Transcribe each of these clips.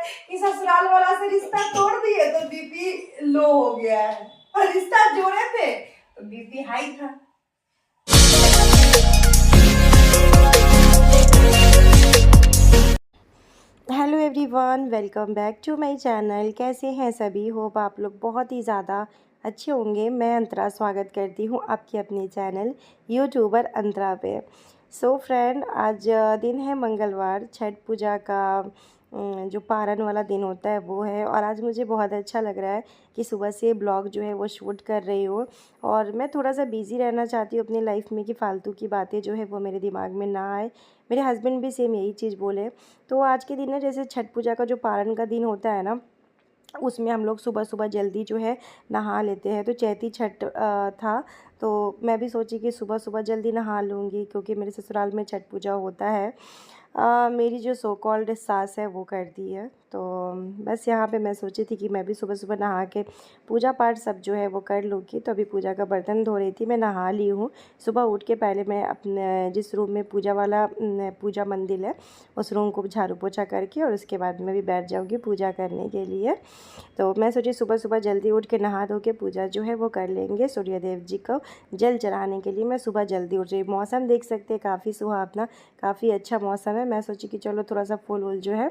कि ससुराल वाला से रिश्ता तोड़ दिए तो बीपी लो हो गया है, और रिश्ता जोड़े थे तो बीपी हाई था। Hello everyone, welcome back to my channel. कैसे हैं सभी? होप आप लोग बहुत ही ज़्यादा अच्छे होंगे। मैं अंतरा स्वागत करती हूँ आपके अपने चैनल यूट्यूबर अंतरा पे। सो फ्रेंड, आज दिन है मंगलवार, छठ पूजा का जो पारण वाला दिन होता है वो है। और आज मुझे बहुत अच्छा लग रहा है कि सुबह से ब्लॉग जो है वो शूट कर रही हूँ। और मैं थोड़ा सा बिज़ी रहना चाहती हूँ अपनी लाइफ में कि फ़ालतू की बातें जो है वो मेरे दिमाग में ना आए। मेरे हस्बैंड भी सेम यही चीज़ बोले। तो आज के दिन ना, जैसे छठ पूजा का जो पारण का दिन होता है ना, उसमें हम लोग सुबह सुबह जल्दी जो है नहा लेते हैं। तो चैती छठ था, तो मैं भी सोची कि सुबह सुबह जल्दी नहा लूँगी क्योंकि मेरे ससुराल में छठ पूजा होता है। मेरी जो सो कॉल्ड सास है वो करती है। तो बस यहाँ पे मैं सोची थी कि मैं भी सुबह सुबह नहा के पूजा पाठ सब जो है वो कर लूँगी। तो अभी पूजा का बर्तन धो रही थी, मैं नहा ली हूँ। सुबह उठ के पहले मैं अपने जिस रूम में पूजा वाला पूजा मंदिर है उस रूम को झाड़ू पोछा करके, और उसके बाद मैं भी बैठ जाऊँगी पूजा करने के लिए। तो मैं सोची सुबह सुबह जल्दी उठ के नहा धो के पूजा जो है वो कर लेंगे। सूर्यदेव जी को जल चढ़ाने के लिए मैं सुबह जल्दी उठ रही। मौसम देख सकते हैं, काफ़ी सुहावना, काफ़ी अच्छा मौसम है। मैं सोची कि चलो थोड़ा सा फूल वूल जो है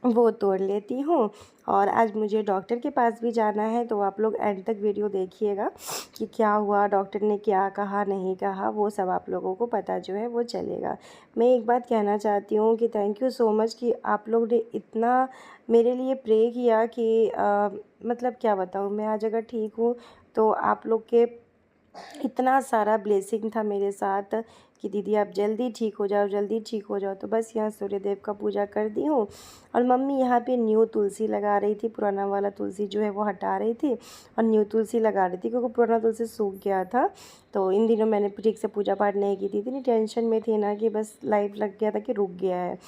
वो तोड़ लेती हूँ। और आज मुझे डॉक्टर के पास भी जाना है, तो आप लोग एंड तक वीडियो देखिएगा कि क्या हुआ, डॉक्टर ने क्या कहा नहीं कहा, वो सब आप लोगों को पता जो है वो चलेगा। मैं एक बात कहना चाहती हूँ कि थैंक यू सो मच कि आप लोग ने इतना मेरे लिए प्रे किया कि मतलब क्या बताऊँ, मैं आज अगर ठीक हूँ तो आप लोग के इतना सारा ब्लेसिंग था मेरे साथ कि दीदी आप जल्दी ठीक हो जाओ, जल्दी ठीक हो जाओ। तो बस यहाँ सूर्यदेव का पूजा कर दी हूँ। और मम्मी यहाँ पे न्यू तुलसी लगा रही थी, पुराना वाला तुलसी जो है वो हटा रही थी और न्यू तुलसी लगा रही थी क्योंकि पुराना तुलसी सूख गया था। तो इन दिनों मैंने ठीक से पूजा पाठ नहीं की थी, इतनी टेंशन में थी ना कि बस लाइफ लग गया था कि रुक गया है।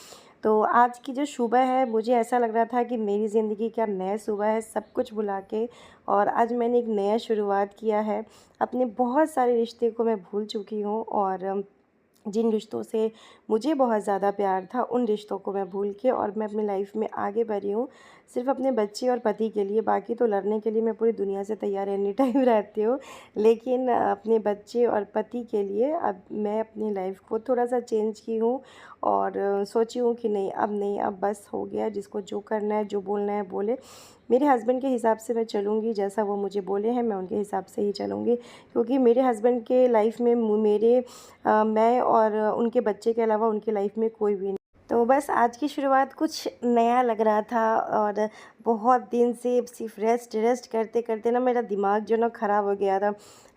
तो आज की जो सुबह है, मुझे ऐसा लग रहा था कि मेरी ज़िंदगी का नया सुबह है, सब कुछ भुला के। और आज मैंने एक नया शुरुआत किया है। अपने बहुत सारे रिश्ते को मैं भूल चुकी हूँ, और जिन रिश्तों से मुझे बहुत ज़्यादा प्यार था उन रिश्तों को मैं भूल के और मैं अपनी लाइफ में आगे बढ़ी हूँ सिर्फ अपने बच्चे और पति के लिए। बाकी तो लड़ने के लिए मैं पूरी दुनिया से तैयार एनी टाइम रहती हूँ, लेकिन अपने बच्चे और पति के लिए अब मैं अपनी लाइफ को थोड़ा सा चेंज की हूँ। और सोची हूँ कि नहीं, अब नहीं, अब बस हो गया। जिसको जो करना है, जो बोलना है बोले। मेरे हस्बैंड के हिसाब से मैं चलूँगी, जैसा वो मुझे बोले हैं मैं उनके हिसाब से ही चलूँगी। क्योंकि मेरे हस्बैंड के लाइफ में मैं और उनके बच्चे के अलावा उनकी लाइफ में कोई भी नहीं। तो बस आज की शुरुआत कुछ नया लग रहा था। और बहुत दिन से सिर्फ रेस्ट रेस्ट करते करते ना मेरा दिमाग जो ना ख़राब हो गया था।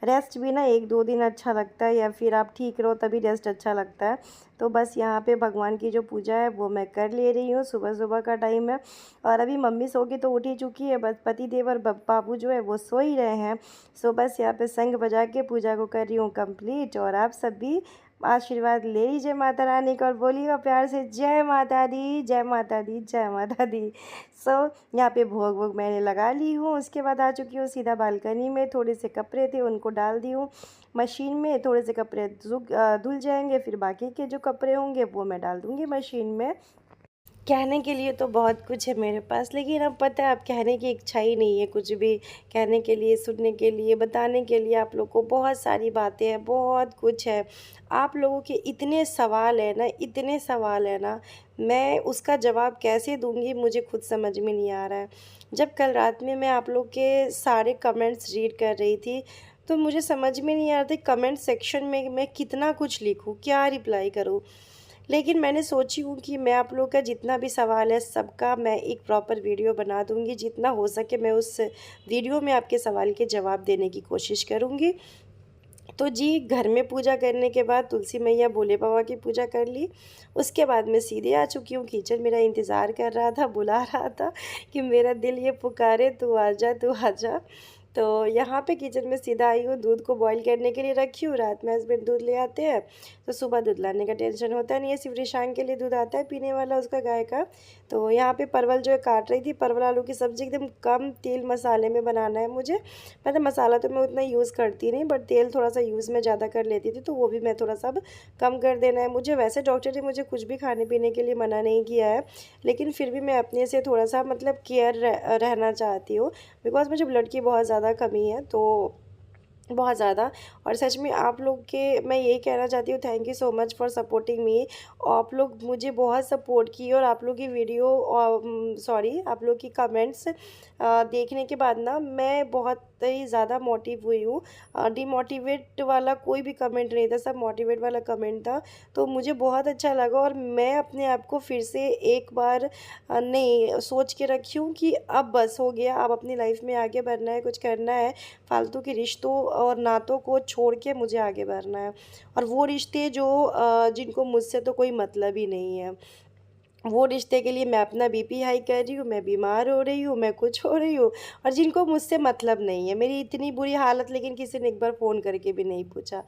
रेस्ट भी ना 1-2 दिन अच्छा लगता है, या फिर आप ठीक रहो तभी रेस्ट अच्छा लगता है। तो बस यहाँ पे भगवान की जो पूजा है वो मैं कर ले रही हूँ। सुबह सुबह का टाइम है और अभी मम्मी सो के तो उठ ही चुकी है, बस पति देव और बाबू जो है वो सो ही रहे हैं। सो बस यहाँ पे शंख बजा के पूजा को कर रही हूँ कंप्लीट। और आप सब भी आशीर्वाद ले लीजिए माता रानी का और बोलिएगा प्यार से जय माता दी, जय माता दी, जय माता दी। सो यहाँ पे भोग वोग मैंने लगा ली हूँ। उसके बाद आ चुकी हूँ सीधा बालकनी में। थोड़े से कपड़े थे उनको डाल दी हूँ मशीन में, थोड़े से कपड़े धुल जाएंगे, फिर बाकी के जो कपड़े होंगे वो मैं डाल दूँगी मशीन में। कहने के लिए तो बहुत कुछ है मेरे पास, लेकिन अब पता है अब कहने की इच्छा ही नहीं है कुछ भी। कहने के लिए, सुनने के लिए, बताने के लिए आप लोग को बहुत सारी बातें हैं, बहुत कुछ है। आप लोगों के इतने सवाल है ना, इतने सवाल है ना, मैं उसका जवाब कैसे दूंगी मुझे खुद समझ में नहीं आ रहा है। जब कल रात में मैं आप लोग के सारे कमेंट्स रीड कर रही थी तो मुझे समझ में नहीं आ रहा था कमेंट सेक्शन में मैं कितना कुछ लिखूं, क्या रिप्लाई करूं। लेकिन मैंने सोची हूँ कि मैं आप लोग का जितना भी सवाल है सबका मैं एक प्रॉपर वीडियो बना दूँगी। जितना हो सके मैं उस वीडियो में आपके सवाल के जवाब देने की कोशिश करूँगी। तो जी, घर में पूजा करने के बाद तुलसी मैया भोले बाबा की पूजा कर ली। उसके बाद मैं सीधे आ चुकी हूँ किचन। मेरा इंतज़ार कर रहा था, बुला रहा था कि मेरा दिल ये पुकारे तू आजा, तू आजा। तो यहाँ पे किचन में सीधा आई हूँ, दूध को बॉईल करने के लिए रखी हूँ। रात में हस्बैंड दूध ले आते हैं तो सुबह दूध लाने का टेंशन होता नहीं है, सिर्फ रिशांग के लिए दूध आता है पीने वाला उसका गाय का। तो यहाँ पे परवल जो है काट रही थी, परवल आलू की सब्ज़ी एकदम कम तेल मसाले में बनाना है मुझे। मतलब मसाला तो मैं उतना यूज़ करती नहीं, बट तेल थोड़ा सा यूज़ में ज़्यादा कर लेती थी, तो वो भी मैं थोड़ा सा अब कम कर देना है मुझे। वैसे डॉक्टर ने मुझे कुछ भी खाने पीने के लिए मना नहीं किया है, लेकिन फिर भी मैं अपने से थोड़ा सा मतलब केयर रहना चाहती हूँ, बिकॉज मुझे ब्लड की बहुत ज़्यादा कमी है, तो बहुत ज़्यादा। और सच में आप लोग के मैं यही कहना चाहती हूँ, thank you so much for supporting me. आप लोग मुझे बहुत सपोर्ट किए और आप लोग की वीडियो आप लोग की कमेंट्स देखने के बाद ना मैं बहुत ही ज़्यादा मोटिव हुई हूँ। डिमोटिवेट वाला कोई भी कमेंट नहीं था, सब मोटिवेट वाला कमेंट था, तो मुझे बहुत अच्छा लगा। और मैं अपने आप को फिर से एक बार नहीं सोच के रखी हूँ कि अब बस हो गया, अब अपनी लाइफ में आगे बढ़ना है, कुछ करना है, फालतू के रिश्तों और नातों को छोड़ के मुझे आगे बढ़ना है। और वो रिश्ते जो जिनको मुझसे तो कोई मतलब ही नहीं है, वो रिश्ते के लिए मैं अपना बीपी हाई कर रही हूँ, मैं बीमार हो रही हूँ, मैं कुछ हो रही हूँ, और जिनको मुझसे मतलब नहीं है। मेरी इतनी बुरी हालत, लेकिन किसी ने एक बार फ़ोन करके भी नहीं पूछा।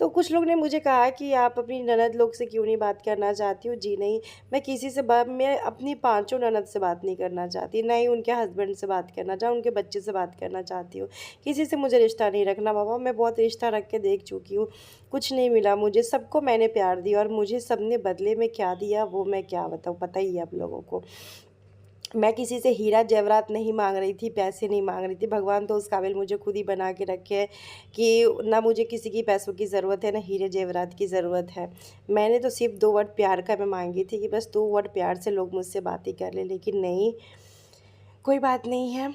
तो कुछ लोग ने मुझे कहा कि आप अपनी ननद लोग से क्यों नहीं बात करना चाहती हो? जी नहीं, मैं किसी से मैं अपनी पाँचों ननद से बात नहीं करना चाहती, ना ही उनके हस्बैंड से बात करना चाहती, उनके बच्चे से बात करना चाहती हूँ। किसी से मुझे रिश्ता नहीं रखना बाबा, मैं बहुत रिश्ता रख के देख चुकी हूँ, कुछ नहीं मिला मुझे। सबको मैंने प्यार दिया और मुझे सबने बदले में क्या दिया वो मैं क्या बताऊँ, पता ही है आप लोगों को। मैं किसी से हीरा जेवरात नहीं मांग रही थी, पैसे नहीं मांग रही थी। भगवान तो उस काबिल मुझे खुद ही बना के रखे है कि ना मुझे किसी की पैसों की ज़रूरत है, ना हीरे जेवरात की ज़रूरत है। मैंने तो सिर्फ 2 वर्ड प्यार का मैं मांगी थी कि बस 2 वर्ड प्यार से लोग मुझसे बातें कर लें, लेकिन नहीं, कोई बात नहीं है।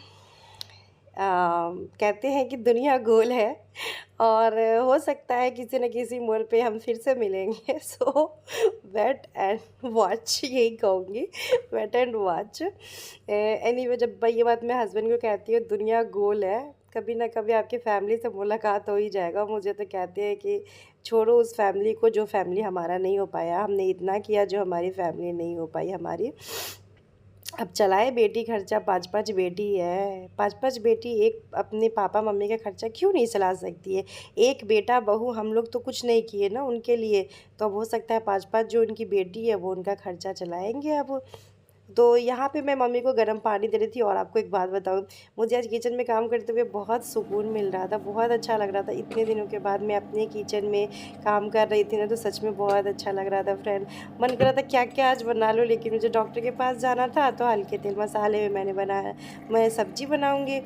कहते हैं कि दुनिया गोल है और हो सकता है किसी न किसी मोड़ पे हम फिर से मिलेंगे। सो वेट एंड वॉच, यही कहूँगी, वेट एंड वॉच। एनीवे, जब भाई ये बात मैं हस्बैंड को कहती हूँ दुनिया गोल है, कभी ना कभी आपकी फैमिली से मुलाकात हो ही जाएगा। मुझे तो कहते हैं कि छोड़ो उस फैमिली को जो फैमिली हमारा नहीं हो पाया, हमने इतना किया जो हमारी फैमिली नहीं हो पाई हमारी। अब चलाए बेटी खर्चा, 5-5 बेटी है, 5-5 बेटी एक अपने पापा मम्मी का खर्चा क्यों नहीं चला सकती है? एक बेटा बहू हम लोग तो कुछ नहीं किए ना उनके लिए, तो अब हो सकता है 5-5 जो उनकी बेटी है वो उनका खर्चा चलाएँगे अब। तो यहाँ पे मैं मम्मी को गर्म पानी दे रही थी। और आपको एक बात बताऊँ, मुझे आज किचन में काम करते हुए बहुत सुकून मिल रहा था, बहुत अच्छा लग रहा था। इतने दिनों के बाद मैं अपने किचन में काम कर रही थी ना, तो सच में बहुत अच्छा लग रहा था फ्रेंड। मन कर रहा था क्या-क्या आज बना लूँ, लेकिन मुझे डॉक्टर के पास जाना था, तो हल्के तेल मसाले में मैंने बनाया, मैं सब्ज़ी बनाऊँगी।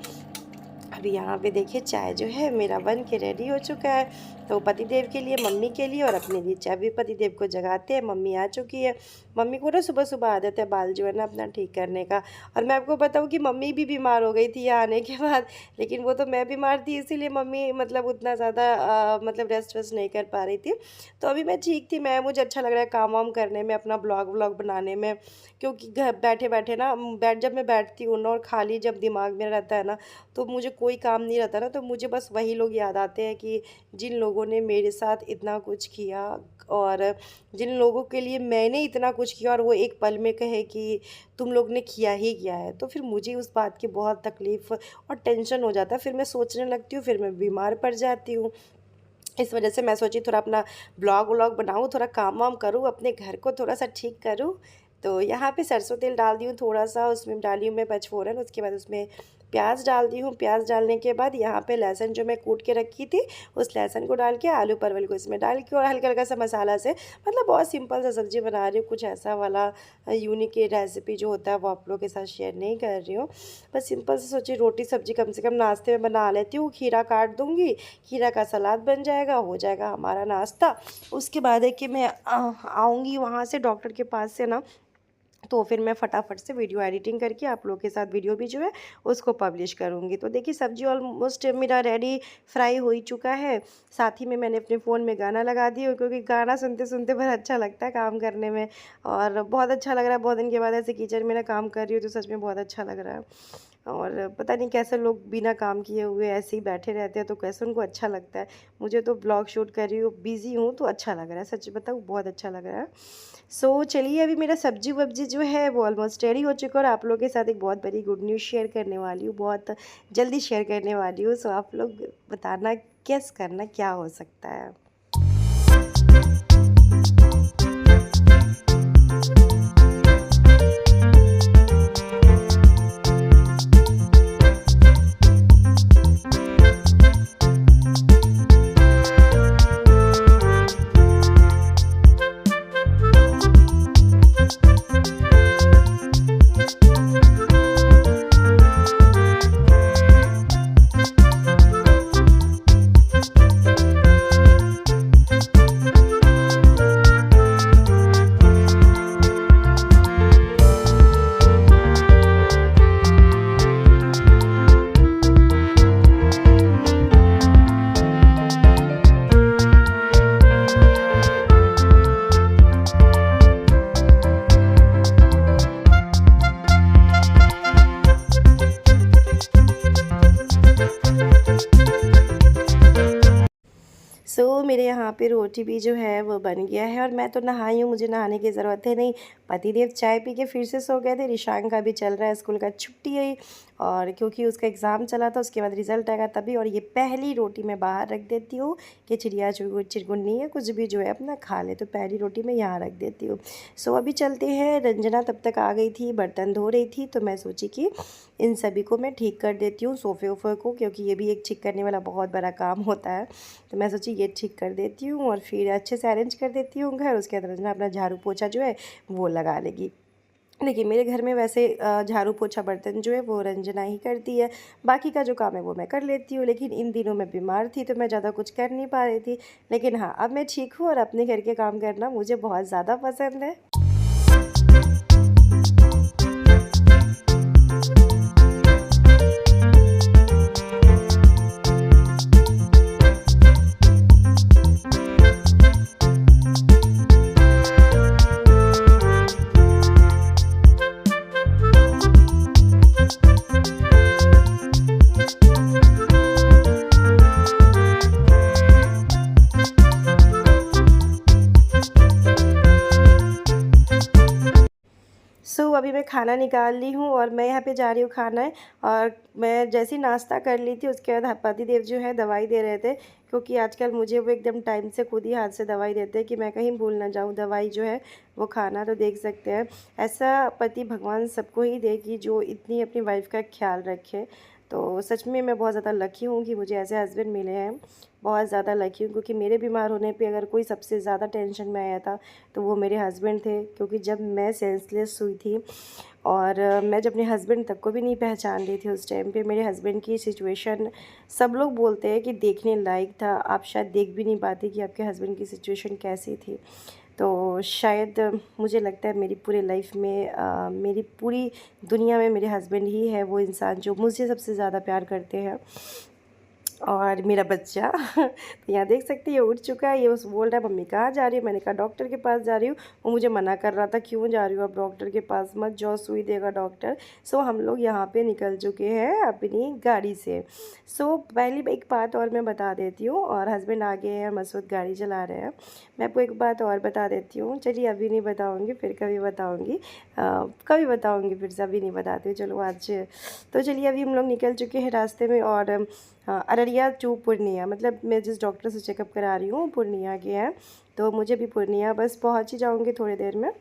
अभी यहाँ पे देखिए चाय जो है मेरा बन के रेडी हो चुका है, तो पतिदेव के लिए, मम्मी के लिए और अपने लिए चाय। भी पतिदेव को जगाते हैं, मम्मी आ चुकी है। मम्मी को ना सुबह सुबह आदत है बाल जो है ना अपना ठीक करने का। और मैं आपको बताऊँ कि मम्मी भी बीमार हो गई थी यहाँ आने के बाद, लेकिन वो तो मैं बीमार थी इसीलिए मम्मी मतलब उतना ज़्यादा मतलब रेस्ट वेस्ट नहीं कर पा रही थी। तो अभी मैं ठीक थी, मुझे अच्छा लग रहा है काम वाम करने में, अपना ब्लॉग व्लॉग बनाने में, क्योंकि घर बैठे बैठे ना जब मैं बैठती हूँ ना और खाली जब दिमाग में रहता है ना, तो मुझे कोई काम नहीं रहता ना, तो मुझे बस वही लोग याद आते हैं कि जिन लोगों ने मेरे साथ इतना कुछ किया और जिन लोगों के लिए मैंने इतना कुछ किया, और वो एक पल में कहे कि तुम लोग ने किया ही किया है, तो फिर मुझे उस बात की बहुत तकलीफ़ और टेंशन हो जाता है। फिर मैं सोचने लगती हूँ, फिर मैं बीमार पड़ जाती हूँ। इस वजह से मैं सोची थोड़ा अपना ब्लॉग व्लॉग बनाऊँ, थोड़ा काम वाम करूँ, अपने घर को थोड़ा-सा ठीक करूँ। तो यहाँ पे सरसों तेल डाल दी हूँ थोड़ा-सा, उसमें डाली हूँ मैं पचफोरन, उसके बाद उसमें प्याज डाल दी हूँ। प्याज डालने के बाद यहाँ पे लहसुन जो मैं कूट के रखी थी, उस लहसुन को डाल के आलू परवल को इसमें डाल के और हल्का-हल्का सा मसाला से, मतलब बहुत सिंपल सा सब्ज़ी बना रही हूँ, कुछ ऐसा वाला यूनिक रेसिपी जो होता है वो आप लोगों के साथ शेयर नहीं कर रही हूँ। बस सिंपल से सोची रोटी सब्ज़ी कम से कम नाश्ते में बना लेती हूँ। खीरा काट दूँगी, खीरा का सलाद बन जाएगा, हो जाएगा हमारा नाश्ता। उसके बाद है कि मैं आऊँगी वहाँ से डॉक्टर के पास से ना, तो फिर मैं फटाफट से वीडियो एडिटिंग करके आप लोगों के साथ वीडियो भी जो है उसको पब्लिश करूँगी। तो देखिए सब्ज़ी ऑलमोस्ट मेरा रेडी फ्राई हो ही चुका है। साथ ही में मैंने अपने फ़ोन में गाना लगा दिया, क्योंकि गाना सुनते सुनते बड़ा अच्छा लगता है काम करने में, और बहुत अच्छा लग रहा है। बहुत दिन के बाद ऐसे किचन में ना काम कर रही हूँ, तो सच में बहुत अच्छा लग रहा है। और पता नहीं कैसे लोग बिना काम किए हुए ऐसे ही बैठे रहते हैं, तो कैसे उनको अच्छा लगता है। मुझे तो ब्लॉग शूट कर रही हूँ, बिज़ी हूँ, तो अच्छा लग रहा है, सच बताऊँ बहुत अच्छा लग रहा है। सो चलिए, अभी मेरा सब्जी वब्जी जो है वो ऑलमोस्ट रेडी हो चुका है और आप लोगों के साथ एक बहुत बड़ी गुड न्यूज़ शेयर करने वाली हूँ, बहुत जल्दी शेयर करने वाली हूँ। सो आप लोग बताना, गेस करना क्या हो सकता है। मेरे यहाँ पे रोटी भी जो है वो बन गया है और मैं तो नहाई हूँ, मुझे नहाने की ज़रूरत है नहीं। पतिदेव चाय पी के फिर से सो गए थे। रिशांक का भी चल रहा है स्कूल का छुट्टी है और क्योंकि उसका एग्ज़ाम चला था, उसके बाद रिज़ल्ट आएगा तभी। और ये पहली रोटी मैं बाहर रख देती हूँ कि चिड़िया चिरगुन्नी है कुछ भी जो है अपना खा ले, तो पहली रोटी मैं यहाँ रख देती हूँ। सो अभी चलते हैं। रंजना तब तक आ गई थी, बर्तन धो रही थी, तो मैं सोची कि इन सभी को मैं ठीक कर देती हूँ, सोफ़े वोफ़े को, क्योंकि ये भी एक ठीक करने वाला बहुत बड़ा काम होता है। तो मैं सोची ये ठीक कर देती हूँ और फिर अच्छे से अरेंज कर देती हूँ घर। उसके बाद रंजना अपना झाड़ू पोछा जो है वो लगा लेगी। देखिए मेरे घर में वैसे झाड़ू पोछा बर्तन जो है वो रंजना ही करती है, बाकी का जो काम है वो मैं कर लेती हूँ। लेकिन इन दिनों मैं बीमार थी तो मैं ज़्यादा कुछ कर नहीं पा रही थी। लेकिन हाँ, अब मैं ठीक हूँ और अपने घर के काम करना मुझे बहुत ज़्यादा पसंद है। अभी मैं खाना निकाल ली हूँ और मैं यहाँ पे जा रही हूँ खाना है। और मैं जैसे ही नाश्ता कर ली थी उसके बाद पतिदेव जो है दवाई दे रहे थे, क्योंकि आजकल मुझे वो एकदम टाइम से खुद ही हाथ से दवाई देते हैं कि मैं कहीं भूल ना जाऊँ दवाई जो है वो खाना। तो देख सकते हैं ऐसा पति भगवान सबको ही दे कि जो इतनी अपनी वाइफ का ख्याल रखे। तो सच में मैं बहुत ज़्यादा लकी हूँ कि मुझे ऐसे हस्बैंड मिले हैं, बहुत ज़्यादा लकी हूँ। क्योंकि मेरे बीमार होने पे अगर कोई सबसे ज़्यादा टेंशन में आया था तो वो मेरे हस्बैंड थे। क्योंकि जब मैं सेंसलेस हुई थी और मैं जब अपने हस्बैंड तक को भी नहीं पहचान रही थी उस टाइम पे, मेरे हस्बैंड की सिचुएशन सब लोग बोलते हैं कि देखने लायक था। आप शायद देख भी नहीं पाते कि आपके हस्बैंड की सिचुएशन कैसी थी। तो शायद मुझे लगता है मेरी पूरी लाइफ में मेरी पूरी दुनिया में मेरे हस्बैंड ही है वो इंसान जो मुझे सबसे ज़्यादा प्यार करते हैं। और मेरा बच्चा तो यहाँ देख सकते हैं ये उठ चुका है। ये बस बोल रहा है मम्मी कहाँ जा रही हो। मैंने कहा डॉक्टर के पास जा रही हूँ। वो मुझे मना कर रहा था क्यों जा रही हो आप डॉक्टर के पास, मत जाओ सुई देगा डॉक्टर। सो हम लोग यहाँ पे निकल चुके हैं अपनी गाड़ी से। सो पहली एक बात और मैं बता देती हूँ, और हस्बैंड आ गए हैं, मसूद गाड़ी चला रहे हैं। मैं आपको एक बात और बता देती हूँ, चलिए अभी नहीं बताऊँगी, फिर कभी बताऊँगी, फिर से अभी नहीं बताती हूँ। चलो आज तो चलिए अभी हम लोग निकल चुके हैं रास्ते में। और अररिया टू पूर्णिया, मतलब मैं जिस डॉक्टर से चेकअप करा रही हूँ पूर्णिया के हैं, तो मुझे भी पूर्णिया बस पहुँच ही जाऊँगी थोड़ी देर में।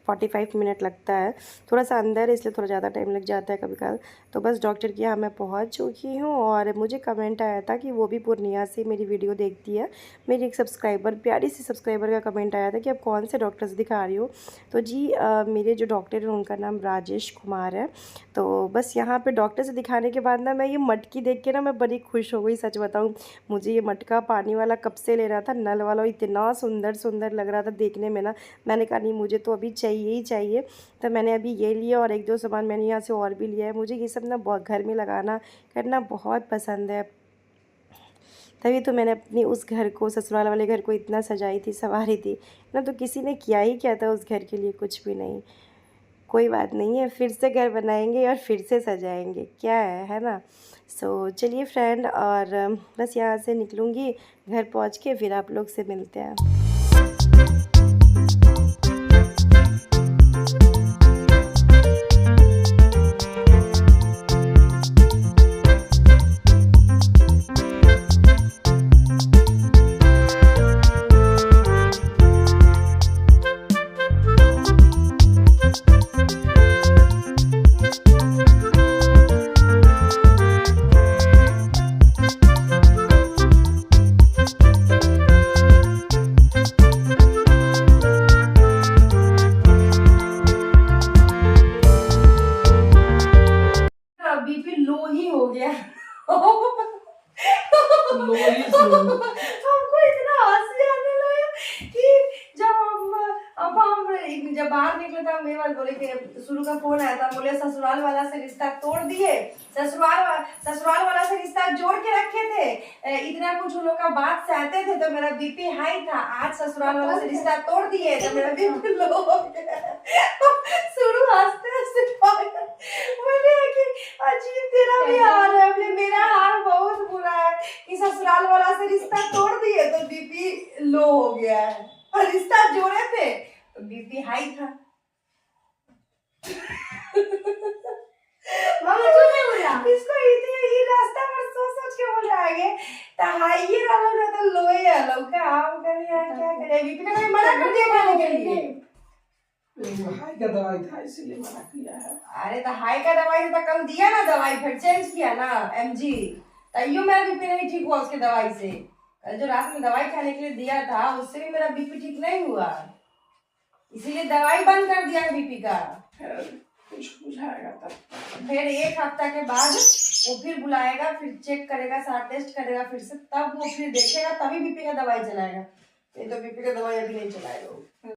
45 मिनट लगता है, थोड़ा सा अंदर है इसलिए थोड़ा ज़्यादा टाइम लग जाता है कभी कभी। तो बस डॉक्टर के यहाँ मैं पहुँच चुकी हूँ। और मुझे कमेंट आया था कि वो भी पूर्णिया से मेरी वीडियो देखती है। मेरी एक सब्सक्राइबर, प्यारी सी सब्सक्राइबर का कमेंट आया था कि आप कौन से डॉक्टर से दिखा रही हो। तो जी मेरे जो डॉक्टर हैं उनका नाम राजेश कुमार है। तो बस यहाँ पर डॉक्टर से दिखाने के बाद ना मैं ये मटकी देख के ना मैं बड़ी खुश हो गई, सच बताऊँ। मुझे ये मटका पानी वाला कब से लेना था, नल वाला, इतना सुंदर लग रहा था देखने में ना। मैंने कहा नहीं मुझे तो अभी चाहिए ही चाहिए। तो मैंने अभी ये लिया और एक दो सामान मैंने यहाँ से और भी लिया है। मुझे ये सब ना बहुत घर में लगाना करना बहुत पसंद है। तभी तो मैंने अपनी उस घर को, ससुराल वाले घर को इतना सजाई थी, संवारी थी ना। तो किसी ने किया ही क्या था उस घर के लिए, कुछ भी नहीं। कोई बात नहीं है, फिर से घर बनाएंगे और फिर से सजाएंगे, क्या है ना। सो चलिए फ्रेंड, और बस यहाँ से निकलूँगी, घर पहुँच के फिर आप लोग से मिलते हैं। हमको इतना हंसी आने लगा कि जब बाहर निकले था मेरे पास बोले कि शुरू का फोन आया था, बोले ससुराल वाला से रिश्ता तोड़ दिए, ससुराल वाला से रिश्ता जोड़ के रखे थे, इतना कुछ उन लोग का बात सहते थे तो मेरा बीपी हाई था, आज ससुराल वाला से रिश्ता तोड़ दिए तो मेरा बीपी लो हो गया। शुरू हंसते हंसते बोले कि अजीब तेरा भी हाल है, बोले मेरा हाल बहुत बुरा है कि ससुराल वाला से रिश्ता तोड़ दिए तो बीपी लो हो गया है, और रिश्ता जोड़े थे तो बीपी हाई था। इसको ये रास्ता पर सोच के बोल रहा है तो हाई ये रहा ना तो लो ही आलो का हम करे यार क्या करे, बीपी ने मना कर दिया खाने के लिए। हाई का दवाई था इसीलिए मना किया है। अरे तो हाई का दवाई तो कल दिया ना, दवाई फिर चेंज किया ना एमजी, तैयो मेरा बीपी नहीं ठीक हुआ उसके दवाई से। कल जो रात में दवाई खाने के लिए दिया था उससे भी मेरा बीपी ठीक नहीं हुआ, इसीलिए दवाई बंद कर दिया बीपी का। कुछ बुझाएगा तब फिर एक हफ्ता के बाद वो फिर बुलाएगा, फिर चेक करेगा, सारा टेस्ट करेगा फिर से, तब वो फिर देखेगा तभी बीपी का दवाई चलाएगा, नहीं तो बीपी का दवाई अभी नहीं चलाएगा।